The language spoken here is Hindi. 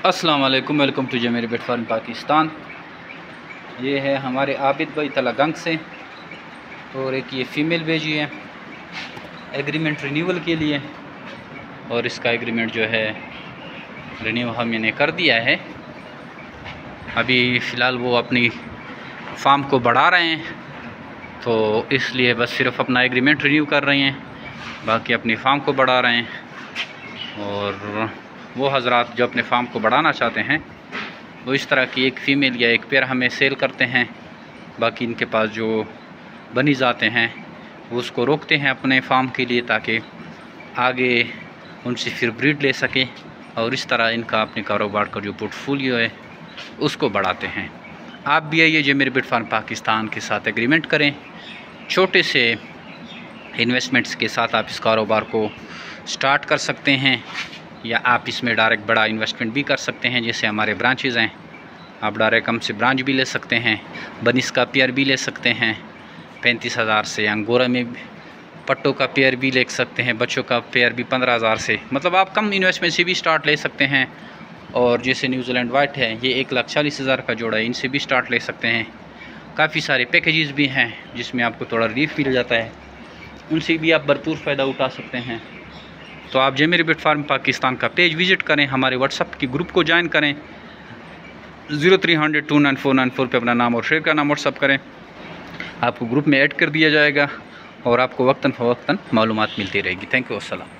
अस्सलाम वालेकुम, वेलकम टू जमीर बेट फार्म पाकिस्तान। ये है हमारे आबिद भाई तलागंग से, और एक ये फ़ीमेल भेजी है एग्रीमेंट रिन्यूअल के लिए, और इसका एग्रीमेंट जो है रिन्यू हमने कर दिया है। अभी फ़िलहाल वो अपनी फार्म को बढ़ा रहे हैं, तो इसलिए बस सिर्फ अपना एग्रीमेंट रिन्यू कर रहे हैं, बाकी अपनी फार्म को बढ़ा रहे हैं। और वो हज़रात जो अपने फार्म को बढ़ाना चाहते हैं वो इस तरह की एक फ़ीमेल या एक पेयर हमें सेल करते हैं। बाकी इनके पास जो बनी जाते हैं वो उसको रोकते हैं अपने फार्म के लिए, ताकि आगे उनसे फिर ब्रीड ले सकें, और इस तरह इनका अपने कारोबार का जो पोर्टफोलियो है उसको बढ़ाते हैं। आप भी आइए जमीर बेट फार्म पाकिस्तान के साथ एग्रीमेंट करें। छोटे से इन्वेस्टमेंट्स के साथ आप इस कारोबार को स्टार्ट कर सकते हैं, या आप इसमें डायरेक्ट बड़ा इन्वेस्टमेंट भी कर सकते हैं। जैसे हमारे ब्रांचेज़ हैं, आप डायरेक्ट हमसे ब्रांच भी ले सकते हैं, बनिस का पेयर भी ले सकते हैं 35,000 से, अंगोरा में पट्टों का पेयर भी ले सकते हैं, बच्चों का पेयर भी 15,000 से। मतलब आप कम इन्वेस्टमेंट से भी स्टार्ट ले सकते हैं। और जैसे न्यूजीलैंड वाइट है, ये 1,40,000 का जोड़ा है, इनसे भी स्टार्ट ले सकते हैं। काफ़ी सारे पैकेजेस भी हैं जिसमें आपको थोड़ा रिलीफ मिल जाता है, उनसे भी आप भरपूर फ़ायदा उठा सकते हैं। तो आप जमीर बेट फार्म पाकिस्तान का पेज विज़िट करें, हमारे व्हाट्सअप के ग्रुप को ज्वाइन करें, 0300 29494 पे अपना नाम और शेयर का नाम व्हाट्सअप करें, आपको ग्रुप में ऐड कर दिया जाएगा और आपको वक्तन फ़वक्तन मालूमात मिलती रहेगी। थैंक यू, अस्सलाम।